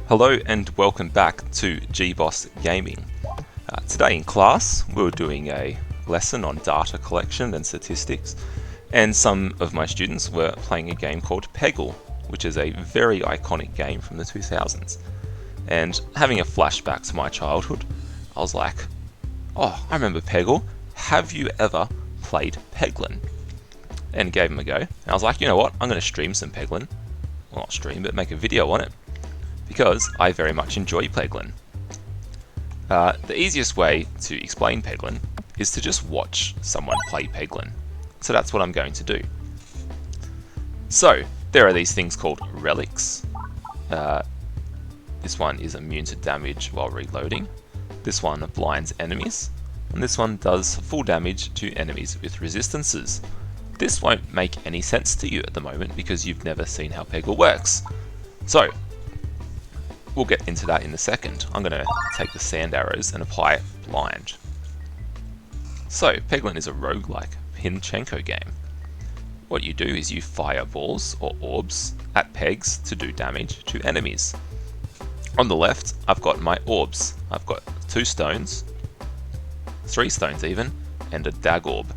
Hello and welcome back to GBoss Gaming. Today in class we were doing a lesson on data collection and statistics, and some of my students were playing a game called Peglin, which is a very iconic game from the 2000s. And having a flashback to my childhood, I was like, oh, I remember Peglin. Have you ever played Peglin? And gave him a go. And I was like, you know what, I'm going to stream some Peglin. Well, not stream, but make a video on it, because I very much enjoy Peglin. The easiest way to explain Peglin is to just watch someone play Peglin. So that's what I'm going to do. So, there are these things called relics. This one is immune to damage while reloading. This one blinds enemies. And this one does full damage to enemies with resistances. This won't make any sense to you at the moment because you've never seen how Peglin works. So, we'll get into that in a second. I'm going to take the sand arrows and apply blind. So, Peglin is a roguelike Pachinko game. What you do is you fire balls or orbs at pegs to do damage to enemies. On the left, I've got my orbs. I've got 2 stones, 3 stones even, and a dag orb.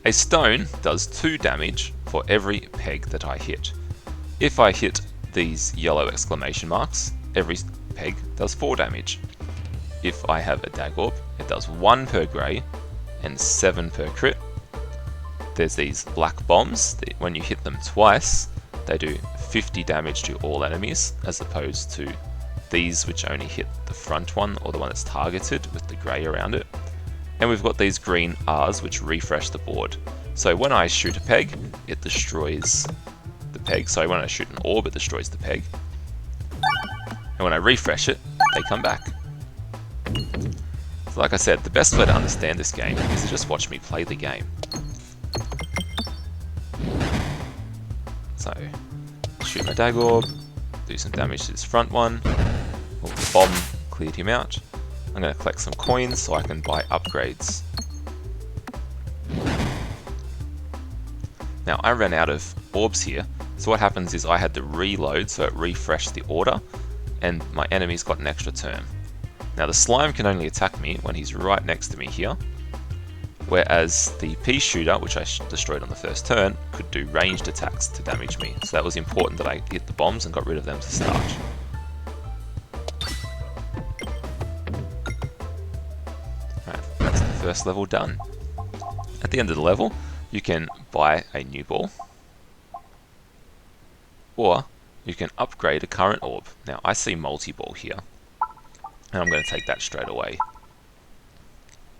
A stone does 2 damage for every peg that I hit. If I hit these yellow exclamation marks, every peg does 4 damage. If I have a dag orb, it does 1 per grey and 7 per crit. There's these black bombs that when you hit them twice, they do 50 damage to all enemies, as opposed to these which only hit the front one or the one that's targeted with the grey around it. And we've got these green R's which refresh the board. So when I shoot a peg, it destroys the peg. So when I shoot an orb, it destroys the peg. And when I refresh it, they come back. So like I said, the best way to understand this game is to just watch me play the game. So, shoot my dag orb, do some damage to this front one. Oh, the bomb cleared him out. I'm going to collect some coins so I can buy upgrades. Now I ran out of orbs here, so what happens is I had to reload so it refreshed the order, and my enemy's got an extra turn. Now the slime can only attack me when he's right next to me here, whereas the pea shooter, which I destroyed on the first turn, could do ranged attacks to damage me. So that was important that I hit the bombs and got rid of them to start. That's the first level done. At the end of the level, you can buy a new ball, or you can upgrade a current orb. Now I see multi-ball here, and I'm going to take that straight away,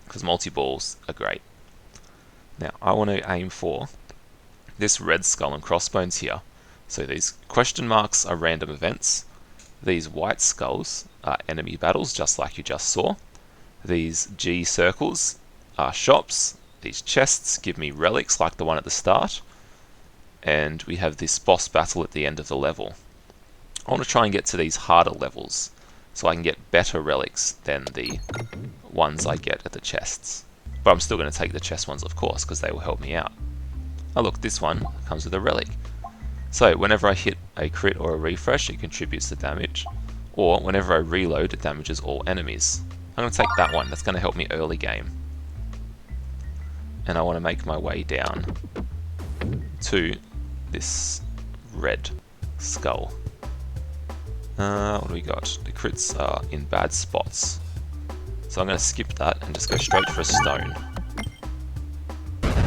because multi-balls are great. Now I want to aim for this red skull and crossbones here. So these question marks are random events. These white skulls are enemy battles, just like you just saw. These G circles are shops. These chests give me relics like the one at the start. And we have this boss battle at the end of the level. I want to try and get to these harder levels so I can get better relics than the ones I get at the chests. But I'm still going to take the chest ones, of course, because they will help me out. Oh look, this one comes with a relic. So whenever I hit a crit or a refresh, it contributes to damage. Or whenever I reload, it damages all enemies. I'm going to take that one. That's going to help me early game. And I want to make my way down to this red skull. What do we got? The crits are in bad spots. So I'm going to skip that and just go straight for a stone.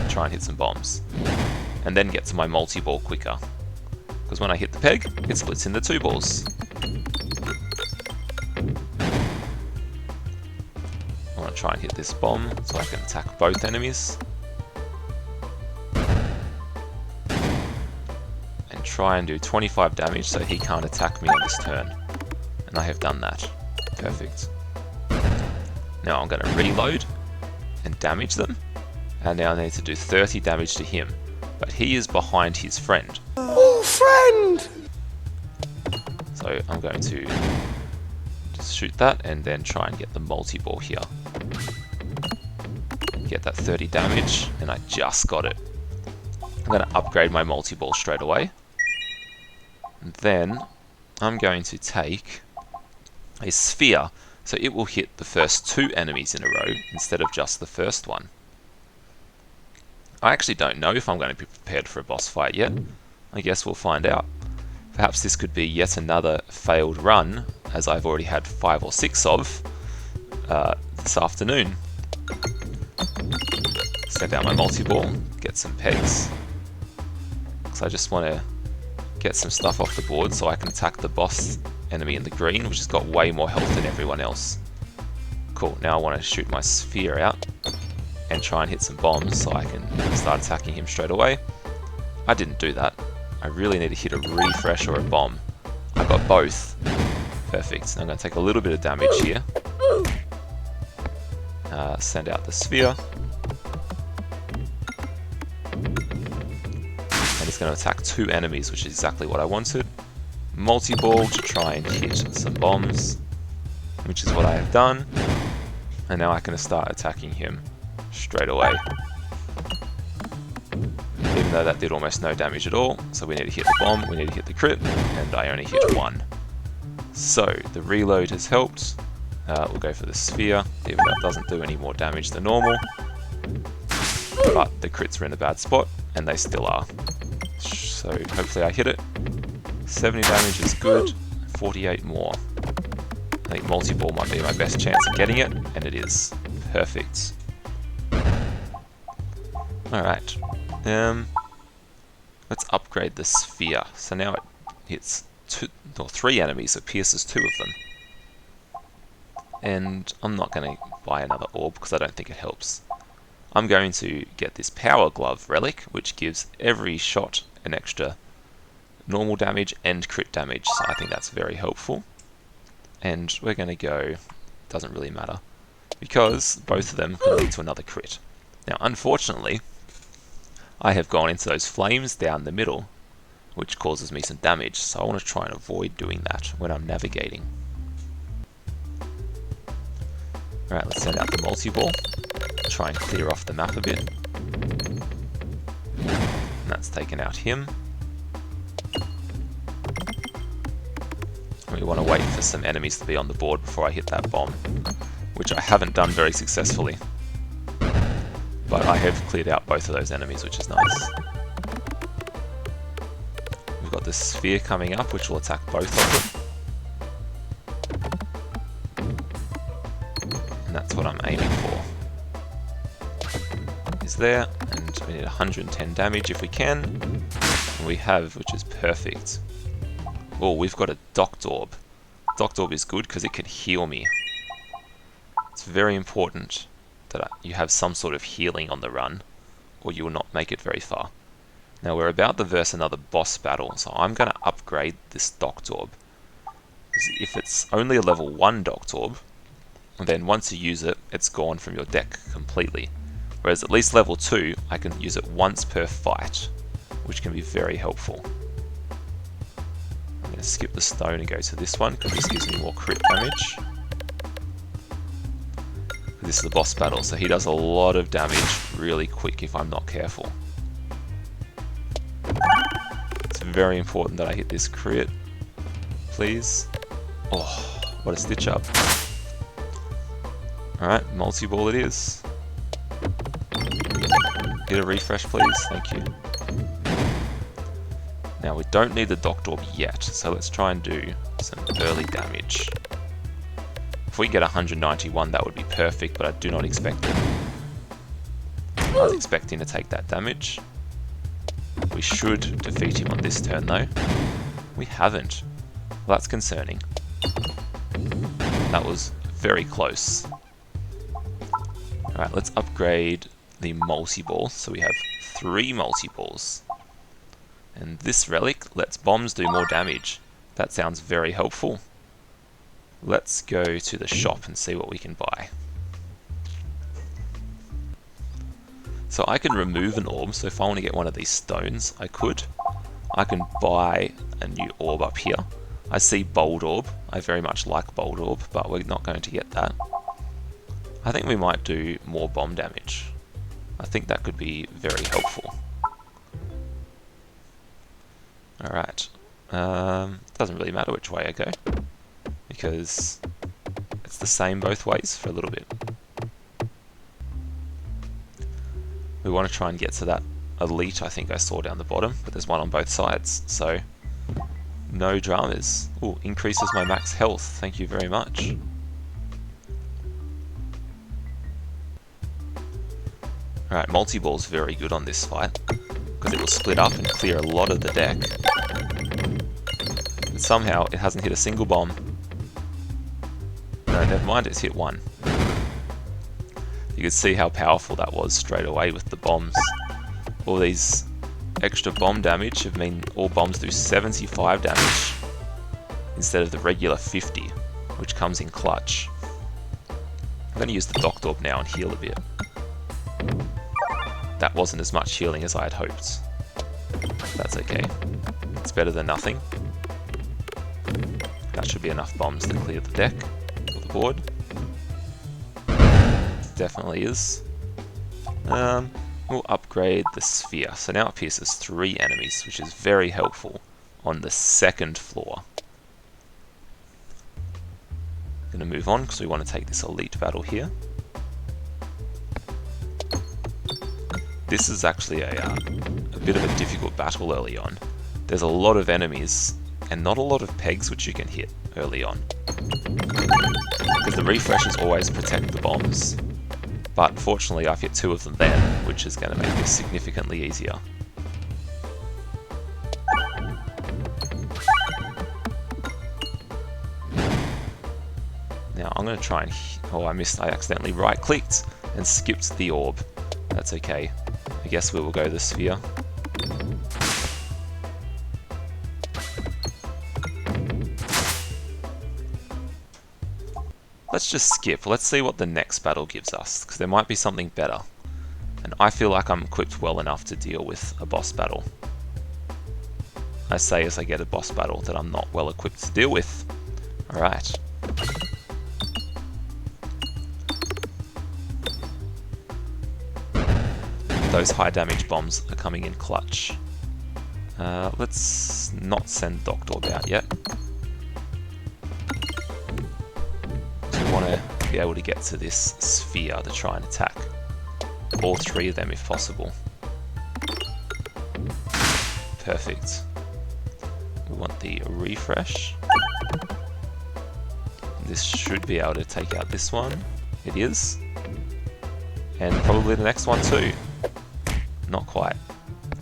Try and hit some bombs. And then get to my multi-ball quicker. Because when I hit the peg, it splits into 2 balls. I want to try and hit this bomb so I can attack both enemies. And try and do 25 damage so he can't attack me on this turn. And I have done that. Perfect. Now I'm going to reload and damage them. And now I need to do 30 damage to him. But he is behind his friend. Oh, friend! So I'm going to just shoot that and then try and get the multi-ball here. Get that 30 damage, and I just got it. I'm going to upgrade my multi-ball straight away. And then I'm going to take a sphere, so it will hit the first 2 enemies in a row instead of just the first one. I actually don't know if I'm going to be prepared for a boss fight yet. I guess we'll find out. Perhaps this could be yet another failed run, as I've already had 5 or 6 of this afternoon. Send out my multi-ball, get some pegs. Because I just want to get some stuff off the board so I can attack the boss enemy in the green, which has got way more health than everyone else. Cool, now I want to shoot my sphere out and try and hit some bombs so I can start attacking him straight away. I didn't do that. I really need to hit a refresh or a bomb. I got both. Perfect. I'm going to take a little bit of damage here. Send out the sphere. And it's going to attack 2 enemies, which is exactly what I wanted. Multi-ball to try and hit some bombs, which is what I have done. And now I can start attacking him straight away. Even though that did almost no damage at all. So we need to hit the bomb, we need to hit the crit, and I only hit 1. So the reload has helped. We'll go for the sphere, even though it doesn't do any more damage than normal. But the crits are in a bad spot, and they still are. So hopefully I hit it. 70 damage is good, 48 more. I think multi-ball might be my best chance of getting it, and it is. Perfect. Alright. Let's upgrade the sphere. So now it hits 3 enemies, it pierces 2 of them. And I'm not going to buy another orb because I don't think it helps. I'm going to get this Power Glove relic, which gives every shot an extra normal damage and crit damage, so I think that's very helpful. And we're going to go, doesn't really matter, because both of them can lead to another crit. Now unfortunately, I have gone into those flames down the middle, which causes me some damage, so I want to try and avoid doing that when I'm navigating. Alright, let's send out the multi-ball, try and clear off the map a bit. And that's taken out him. We want to wait for some enemies to be on the board before I hit that bomb, which I haven't done very successfully. But I have cleared out both of those enemies, which is nice. We've got the sphere coming up, which will attack both of them. And that's what I'm aiming for. Is there, and we need 110 damage if we can. And we have, which is perfect. Oh, we've got a Docked Orb. Docked Orb is good because it can heal me. It's very important that you have some sort of healing on the run, or you will not make it very far. Now we're about to verse another boss battle, so I'm going to upgrade this Docked Orb. If it's only a level 1 Docked Orb, then once you use it, it's gone from your deck completely. Whereas at least level 2, I can use it once per fight, which can be very helpful. I'm going to skip the stone and go to this one, because this gives me more crit damage. This is the boss battle, so he does a lot of damage really quick if I'm not careful. It's very important that I hit this crit, please. Oh, what a stitch up. Alright, multi-ball it is. Hit a refresh, please, thank you. Now we don't need the Docked Orb yet, so let's try and do some early damage. If we get 191, that would be perfect, but I do not expect it. I was expecting to take that damage. We should defeat him on this turn, though. We haven't. Well, that's concerning. That was very close. Alright, let's upgrade the multi-ball, so we have 3 multi-balls. And this relic lets bombs do more damage. That sounds very helpful. Let's go to the shop and see what we can buy. So I can remove an orb, so if I want to get one of these stones, I could. I can buy a new orb up here. I see Bold Orb. I very much like Bold Orb, but we're not going to get that. I think we might do more bomb damage. I think that could be very helpful. Alright, Doesn't really matter which way I go, because it's the same both ways for a little bit. We want to try and get to that elite I think I saw down the bottom, but there's one on both sides, so no dramas. Ooh, increases my max health, thank you very much. Alright, multi-ball's very good on this fight, because it will split up and clear a lot of the deck. But somehow it hasn't hit a single bomb. No, never mind, it's hit one. You could see how powerful that was straight away with the bombs. All these extra bomb damage have mean all bombs do 75 damage instead of the regular 50, which comes in clutch. I'm going to use the Doctor Orb now and heal a bit. That wasn't as much healing as I had hoped. That's okay. It's better than nothing. That should be enough bombs to clear the deck or the board. Definitely is. We'll upgrade the sphere. So now it pierces 3 enemies, which is very helpful on the second floor. Going to move on because we want to take this elite battle here. This is actually a bit of a difficult battle early on. There's a lot of enemies and not a lot of pegs which you can hit early on, because the refreshes always protect the bombs. But fortunately I've hit 2 of them then, which is going to make this significantly easier. Now I'm going to try and... oh, I missed. I accidentally right-clicked and skipped the orb. That's okay. I guess we will go the sphere. Let's just skip. Let's see what the next battle gives us, because there might be something better. And I feel like I'm equipped well enough to deal with a boss battle. I say as I get a boss battle that I'm not well equipped to deal with. Alright. Those high damage bombs are coming in clutch. Let's not send Doctor Orb out yet. So we want to be able to get to this sphere to try and attack all 3 of them if possible. Perfect. We want the refresh. This should be able to take out this one. It is. And probably the next one too. Not quite.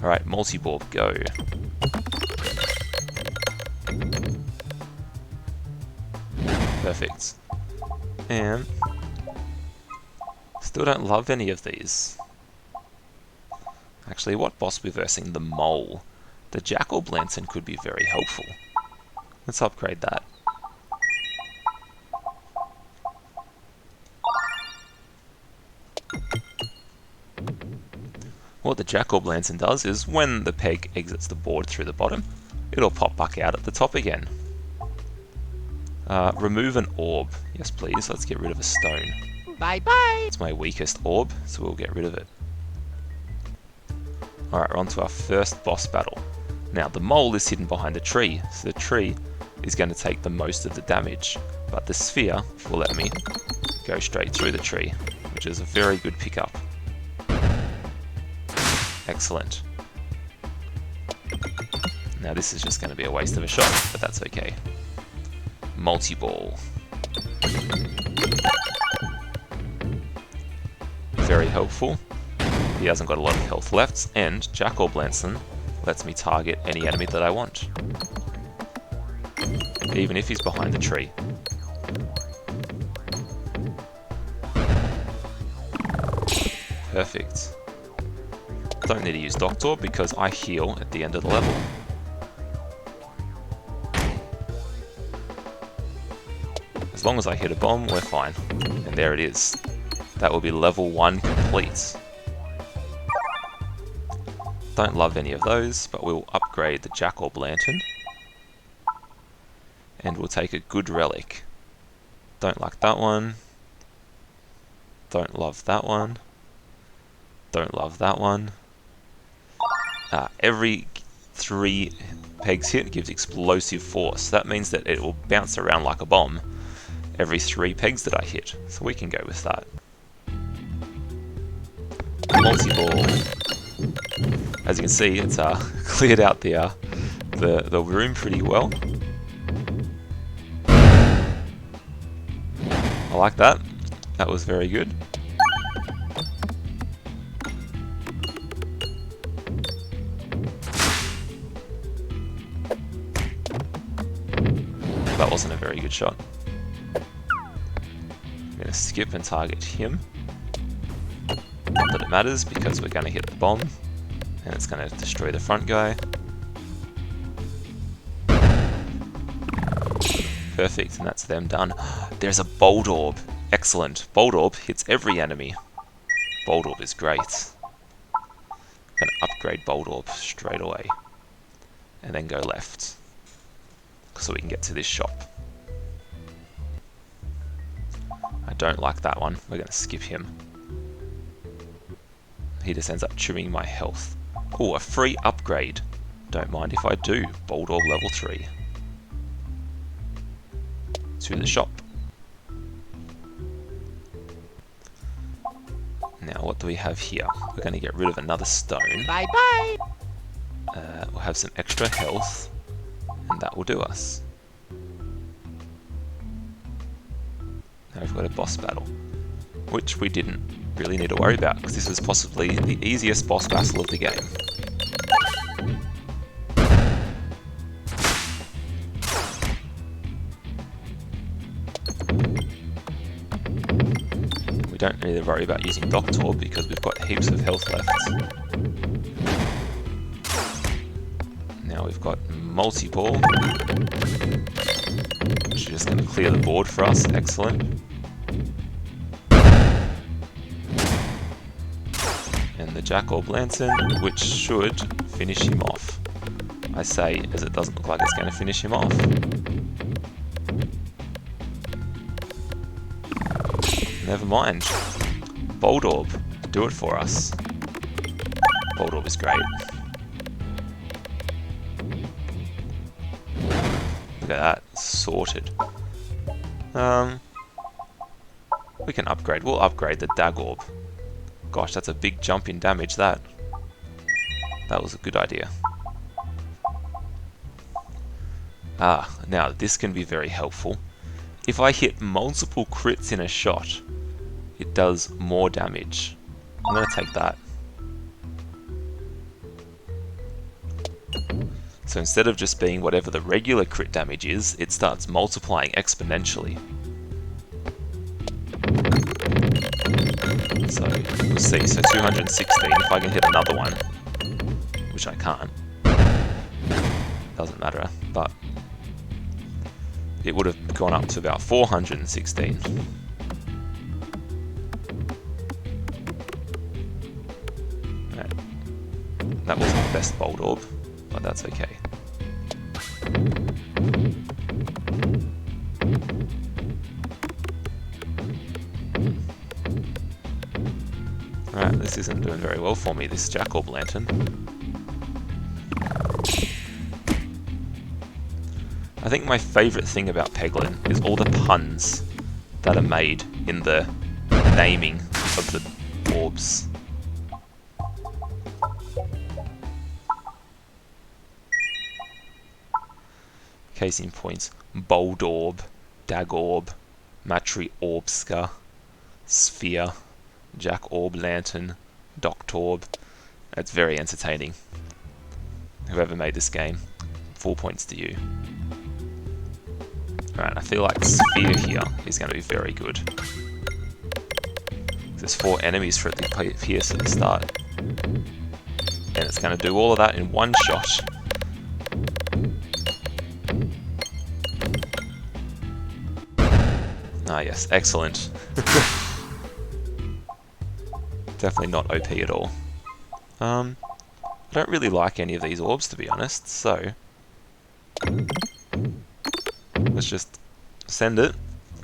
Alright, multi-ball, go. Perfect. And still don't love any of these. Actually, what boss we're versing? The mole. The jack-o'-lantern could be very helpful. Let's upgrade that. What the jack-o'-lantern does is, when the peg exits the board through the bottom, it'll pop back out at the top again. Remove an orb. Yes, please. Let's get rid of a stone. Bye-bye. It's my weakest orb, so we'll get rid of it. Alright, we're on to our first boss battle. Now, the mole is hidden behind a tree, so the tree is going to take the most of the damage, but the sphere will let me go straight through the tree, which is a very good pickup. Excellent. Now this is just going to be a waste of a shot, but that's okay. Multi-ball. Very helpful. He hasn't got a lot of health left, and jack-o'-lantern lets me target any enemy that I want, even if he's behind the tree. Perfect. Don't need to use Doctor Orb because I heal at the end of the level. As long as I hit a bomb, we're fine. And there it is. That will be level 1 complete. Don't love any of those, but we'll upgrade the jack-o'-lantern. And we'll take a good relic. Don't like that one. Don't love that one. Don't love that one. Every 3 pegs hit, it gives explosive force. That means that it will bounce around like a bomb every 3 pegs that I hit. So we can go with that. Multi-ball. As you can see, it's cleared out the room pretty well. I like that. That was very good. That wasn't a very good shot. I'm going to skip and target him. Not that it matters, because we're going to hit the bomb, and it's going to destroy the front guy. Perfect, and that's them done. There's a Bold Orb. Excellent. Bold Orb hits every enemy. Bold Orb is great. I'm going to upgrade Bold Orb straight away. And then go left, so we can get to this shop. I don't like that one. We're going to skip him. He just ends up chewing my health. Oh, a free upgrade. Don't mind if I do. Bold Orb level 3. To the shop. Now, what do we have here? We're going to get rid of another stone. Bye-bye. We'll have some extra health, and that will do us. Now we've got a boss battle, which we didn't really need to worry about, because this is possibly the easiest boss battle of the game. We don't need to worry about using Doctor, because we've got heaps of health left. Now we've got multi-ball, which is just going to clear the board for us. Excellent. And the Jack-o'-lantern, which should finish him off. I say, as it doesn't look like it's going to finish him off. Never mind. Bold Orb, do it for us. Bold Orb is great. Look at that, sorted. We can upgrade. We'll upgrade the Dag Orb. Gosh, that's a big jump in damage, that. That was a good idea. Now this can be very helpful. If I hit multiple crits in a shot, it does more damage. I'm going to take that. So instead of just being whatever the regular crit damage is, it starts multiplying exponentially. So we'll see. So 216, if I can hit another one, which I can't, doesn't matter, but it would have gone up to about 416. Right. That wasn't the best Bold Orb, but that's okay. Alright, this isn't doing very well for me, this Jack-o'-lantern. I think my favourite thing about Peglin is all the puns that are made in the naming of the orbs. Case in point, Bold Orb, Dag Orb, Matri Orbska, Sphere, Jack-o'-lantern, Doctorb. It's very entertaining. Whoever made this game, 4 points to you. Alright, I feel like Sphere here is going to be very good. There's 4 enemies for it to pierce at the start. And it's going to do all of that in one shot. Ah yes, excellent. Definitely not OP at all. I don't really like any of these orbs, to be honest, so let's just send it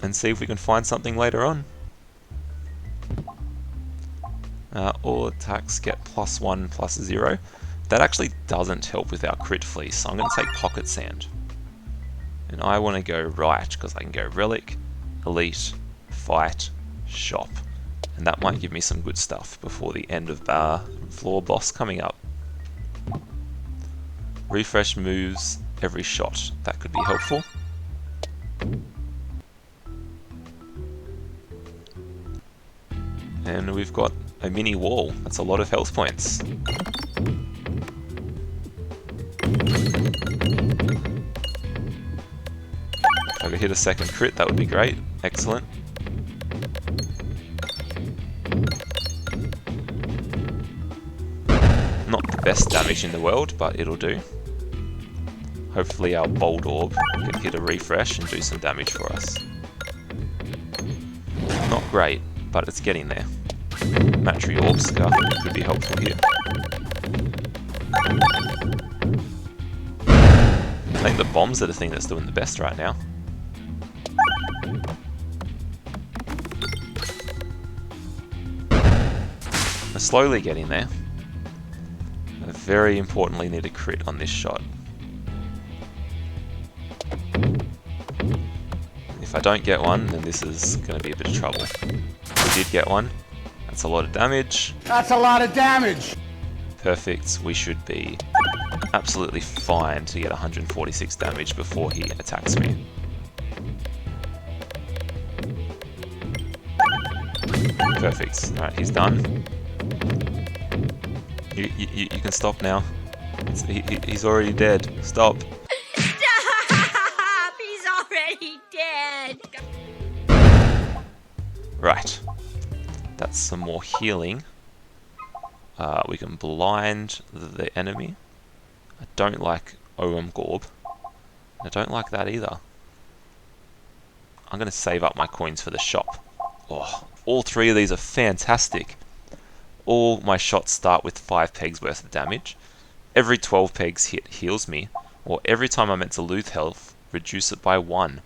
and see if we can find something later on. All attacks get +1/+0. that actually doesn't help with our crit fleece, so I'm going to take pocket sand. And I want to go right, because I can go relic, elite, fight, shop. And that might give me some good stuff before the end of floor boss coming up. Refresh moves every shot. That could be helpful. And we've got a mini wall. That's a lot of health points. If I could hit a second crit, that would be great. Excellent. Not the best damage in the world, but it'll do. Hopefully our bold orb can hit a refresh and do some damage for us. Not great, but it's getting there. Matry Orbska could be helpful here. I think the bombs are the thing that's doing the best right now. We're slowly getting there. I very importantly need a crit on this shot. If I don't get one, then this is going to be a bit of trouble. We did get one. That's a lot of damage. That's a lot of damage! Perfect. We should be absolutely fine to get 146 damage before he attacks me. Perfect. Alright, he's done. You can stop now. He's already dead. Stop. Stop! He's already dead! Right. That's some more healing. We can blind the enemy. I don't like Oum Gorb. I don't like that either. I'm going to save up my coins for the shop. Oh, all three of these are fantastic. All my shots start with 5 pegs worth of damage. Every 12 pegs hit heals me, or every time I'm meant to lose health, reduce it by 1.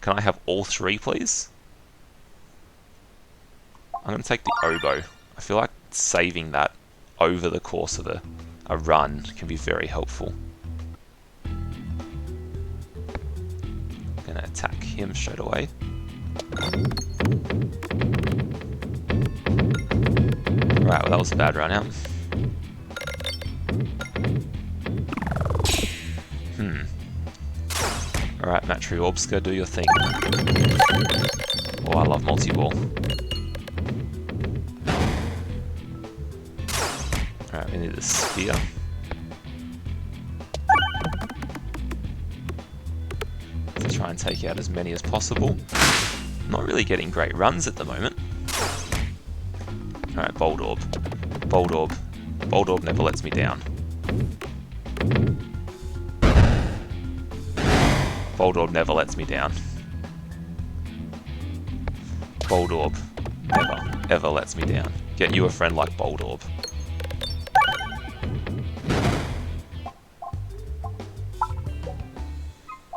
Can I have all 3, please? I'm going to take the oboe. I feel like saving that over the course of a run can be very helpful. Going to attack him straight away. Right, well that was a bad run out. Alright, Matry Orbska, do your thing. Oh, I love multi-ball. Alright, we need a spear. To try and take out as many as possible. Not really getting great runs at the moment. Alright, Bold Orb. Bold Orb. Bold Orb never lets me down. Bold Orb never lets me down. Bold Orb never, ever lets me down. Get you a friend like Bold Orb.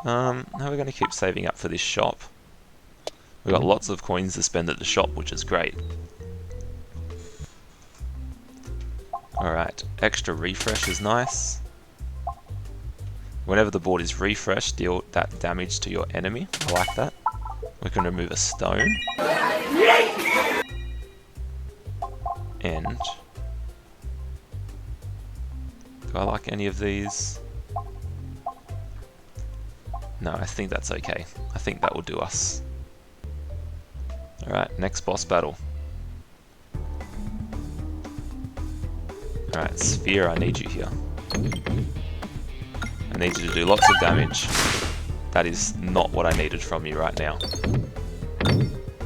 Now we're going to keep saving up for this shop. We've got lots of coins to spend at the shop, which is great. Alright, extra refresh is nice. Whenever the board is refreshed, deal that damage to your enemy. I like that. We can remove a stone. And do I like any of these? No, I think that's okay. I think that will do us. Alright, next boss battle. Alright, Sphere, I need you here. I need you to do lots of damage. That is not what I needed from you right now.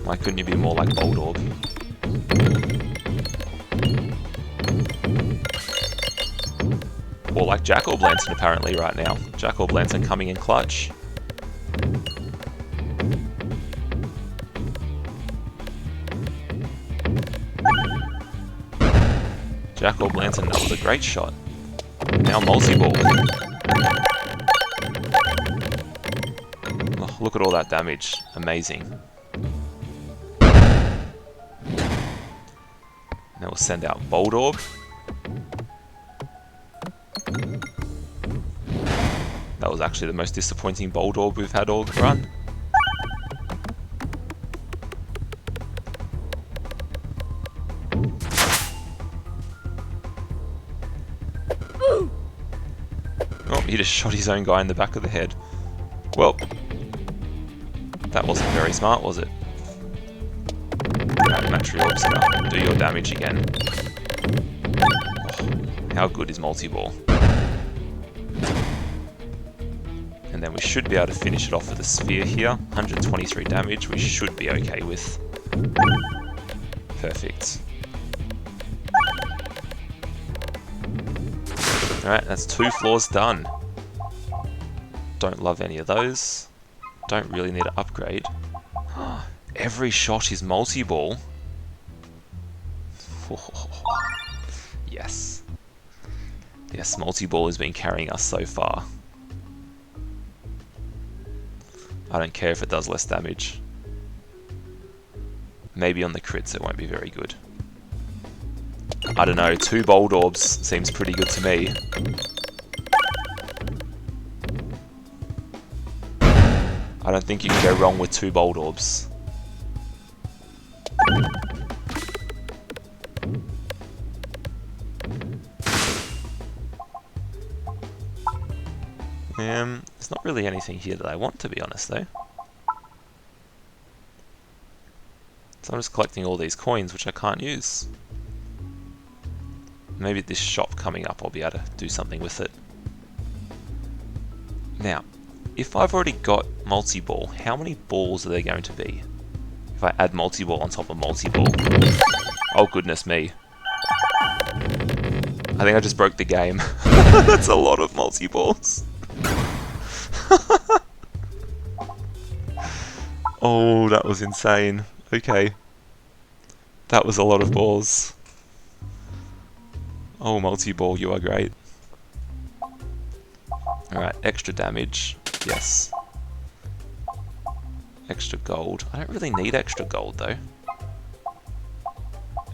Why couldn't you be more like Bold Orb? Or like Jack Orb Lantern apparently right now. Jack Orb Lantern coming in clutch. Jack Orb Lantern, that was a great shot. Now multi-ball. Oh, look at all that damage. Amazing. Now we'll send out Bold Orb. was actually the most disappointing bold orb we've had all run. Oh, he just shot his own guy in the back of the head. Well, that wasn't very smart, was it? Alright, Matry Orbs now. Do your damage again. Oh, how good is multi-ball? And then we should be able to finish it off with a sphere here. 123 damage, we should be okay with. Perfect. Alright, that's 2 floors done. Don't love any of those. Don't really need to upgrade. Every shot is multi-ball. Yes. Yes, multi-ball has been carrying us so far. I don't care if it does less damage. Maybe on the crits it won't be very good. I don't know, 2 bold orbs seems pretty good to me. I don't think you can go wrong with 2 bold orbs. There's not really anything here that I want, to be honest, though. So I'm just collecting all these coins, which I can't use. Maybe this shop coming up I'll be able to do something with it. Now, if I've already got multi-ball, how many balls are there going to be? If I add multi-ball on top of multi-ball. Oh goodness me. I think I just broke the game. That's a lot of multi-balls. Oh, that was insane. Okay. That was a lot of balls. Oh, multi-ball, you are great. Alright, extra damage. Yes. Extra gold. I don't really need extra gold, though.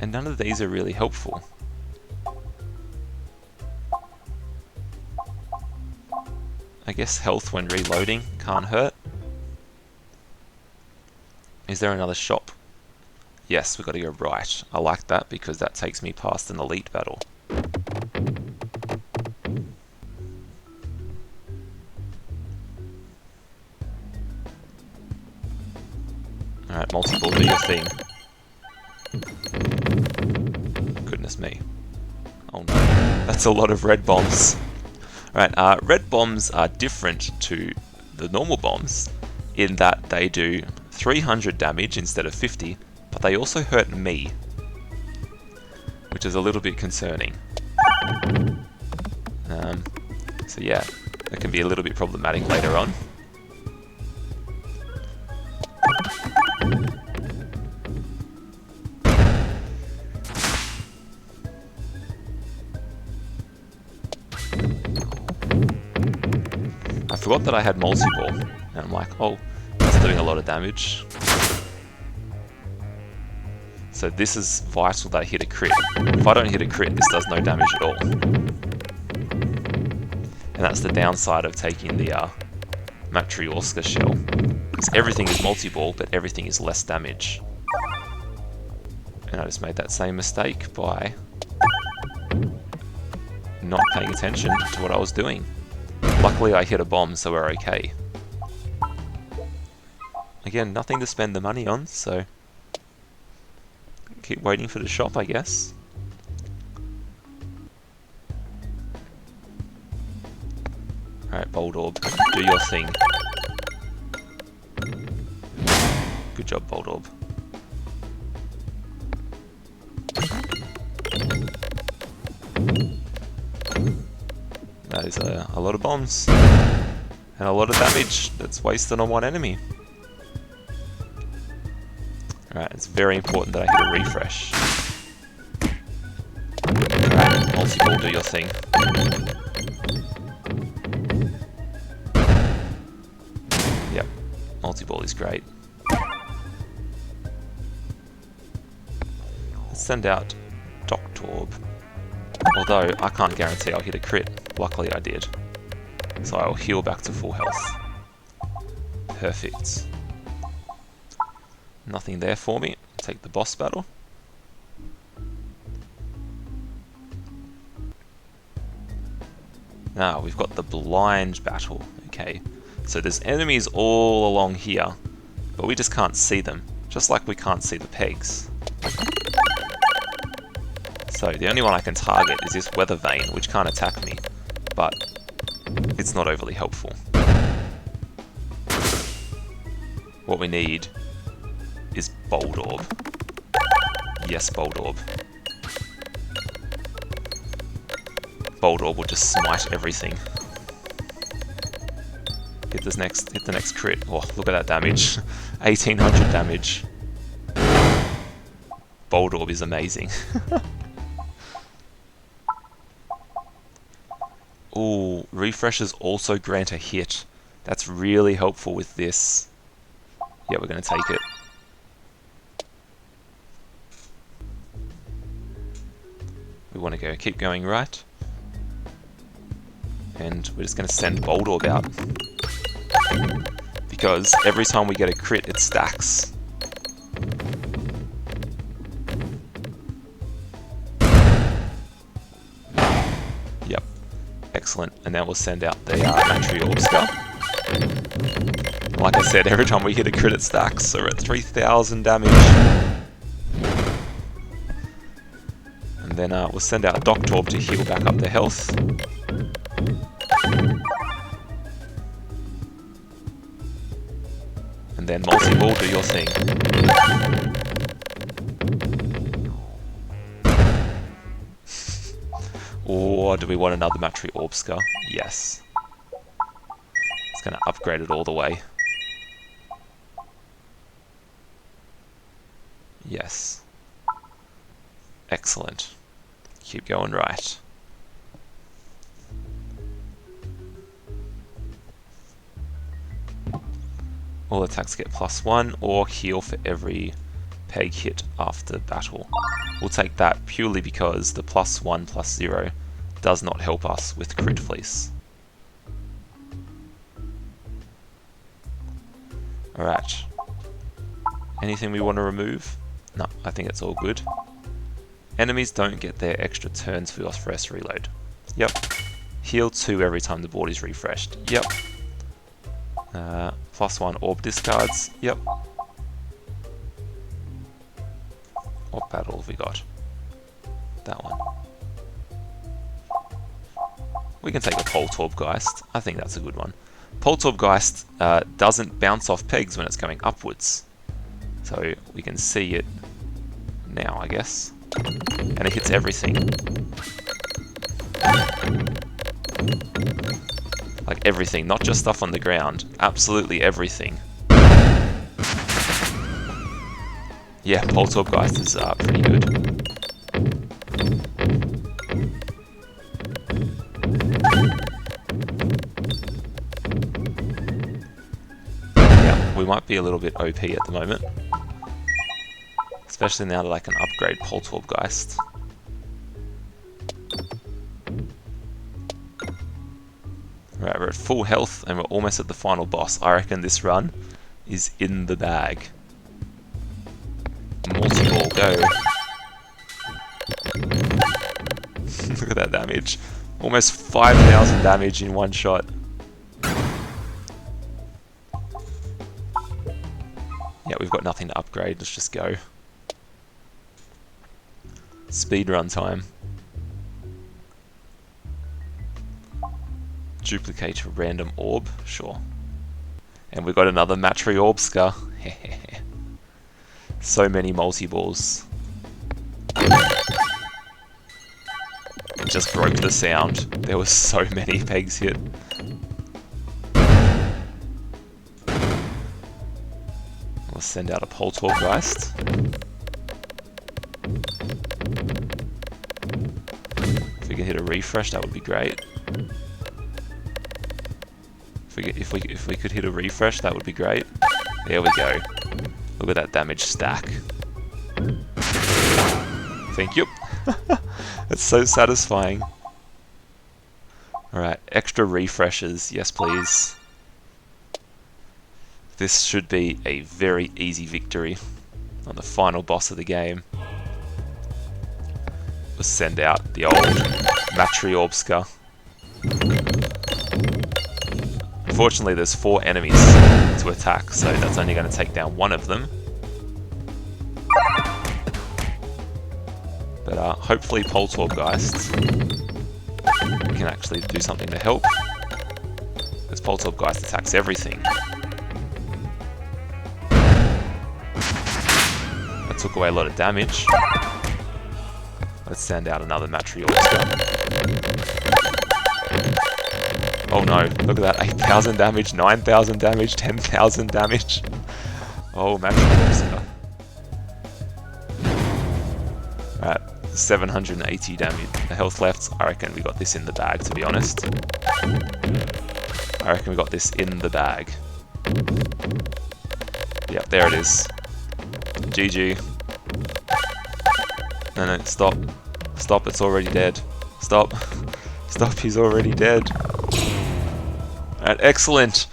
And none of these are really helpful. I guess health when reloading can't hurt. Is there another shop? Yes, we've got to go right. I like that because that takes me past an elite battle. Alright, multi-ball, do your thing. Goodness me. Oh no, that's a lot of red bombs. Alright, red bombs are different to the normal bombs in that they do 300 damage instead of 50, but they also hurt me, which is a little bit concerning. So yeah, that can be a little bit problematic later on. I forgot that I had multi-ball, and I'm like, oh, that's doing a lot of damage. So this is vital that I hit a crit. If I don't hit a crit, this does no damage at all. And that's the downside of taking the Matryoshka shell. Because everything is multi-ball, but everything is less damage. And I just made that same mistake by not paying attention to what I was doing. Luckily I hit a bomb, so we're okay. Again, nothing to spend the money on, so keep waiting for the shop, I guess. Alright, Bold Orb, do your thing. Good job, Bold Orb. That is a lot of bombs. And a lot of damage that's wasted on one enemy. Alright, it's very important that I hit a refresh. Alright, multi-ball, do your thing. Yep, multi-ball is great. Let's send out Doctorb. Although, I can't guarantee I'll hit a crit. Luckily I did. So I'll heal back to full health. Perfect. Nothing there for me. Take the boss battle. Now we've got the blind battle. Okay, so there's enemies all along here, but we just can't see them, just like we can't see the pegs. So the only one I can target is this weather vane, which can't attack me, but it's not overly helpful. What we need is Bold Orb. Yes, Bold Orb. Bold Orb will just smite everything. Hit the next crit. Oh, look at that damage. 1800 damage. Bold Orb is amazing. Ooh, refreshes also grant a hit. That's really helpful with this. Yeah, we're going to take it. We want to keep going right. And we're just going to send Bold Orb out. Because every time we get a crit, it stacks. Yep. Excellent. And now we'll send out the Matry Orbscar. Like I said, every time we hit a crit, it stacks. So we're at 3000 damage. And then we'll send out Doctorb to heal back up the health. And then multi-ball, do your thing. Or do we want another Matry Orbscar? Yes. It's going to upgrade it all the way. Yes. Excellent. Keep going right. All attacks get +1 or heal for every peg hit after battle. We'll take that purely because the +1/+0 does not help us with Crit Fleece. Alright. Anything we want to remove? No, I think it's all good. Enemies don't get their extra turns for your first reload. Yep. Heal 2 every time the board is refreshed. Yep. +1 orb discards. Yep. What battle have we got? That one. We can take a Poltorpgeist. I think that's a good one. Poltorpgeist doesn't bounce off pegs when it's going upwards. So we can see it now, I guess. And it hits everything. Like everything, not just stuff on the ground. Absolutely everything. Yeah, Poltorpgeist is pretty good. Yeah, we might be a little bit OP at the moment. Especially now that I can upgrade Poltorpgeist. Right, we're at full health and we're almost at the final boss. I reckon this run is in the bag. Multi-ball, go. Look at that damage. Almost 5,000 damage in one shot. Yeah, we've got nothing to upgrade. Let's just go. Speedrun time. Duplicate a random orb, sure. And we've got another Matry Orbscar. So many multi-balls. It just broke the sound. There were so many pegs hit. We'll send out a Poltorpgeist. If we can hit a refresh, that would be great. If we could hit a refresh, that would be great. There we go. Look at that damage stack. Thank you. It's so satisfying. Alright, extra refreshes, yes please. This should be a very easy victory on the final boss of the game. We'll send out the old Matryorbska. Unfortunately, there's 4 enemies to attack, so that's only going to take down one of them. But hopefully Poltergeist can actually do something to help, because Poltergeist attacks everything. That took away a lot of damage. Let's send out another Matryorbska. Oh no, look at that, 8,000 damage, 9,000 damage, 10,000 damage. Oh, Matryorbska. Alright, 780 damage health left. I reckon we got this in the bag, to be honest. I reckon we got this in the bag. Yep, there it is. GG. No, stop. Stop, it's already dead. Stop. Stop, he's already dead. Alright, excellent.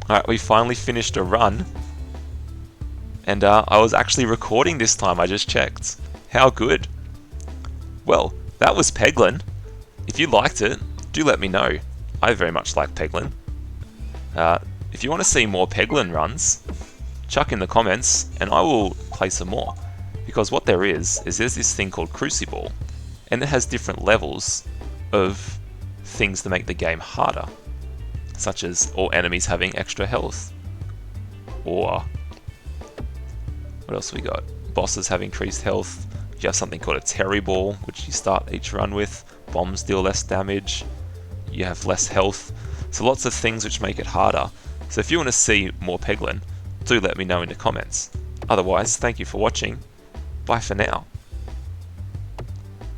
Alright, we finally finished a run. And I was actually recording this time, I just checked. How good. Well, that was Peglin. If you liked it, do let me know. I very much like Peglin. If you want to see more Peglin runs, chuck in the comments and I will play some more. Because what there is there's this thing called Crucible, and it has different levels of things to make the game harder. Such as all enemies having extra health. Or what else we got? Bosses have increased health. You have something called a Terry Ball, which you start each run with. Bombs deal less damage. You have less health. So lots of things which make it harder. So if you want to see more Peglin, do let me know in the comments. Otherwise, thank you for watching. Bye for now.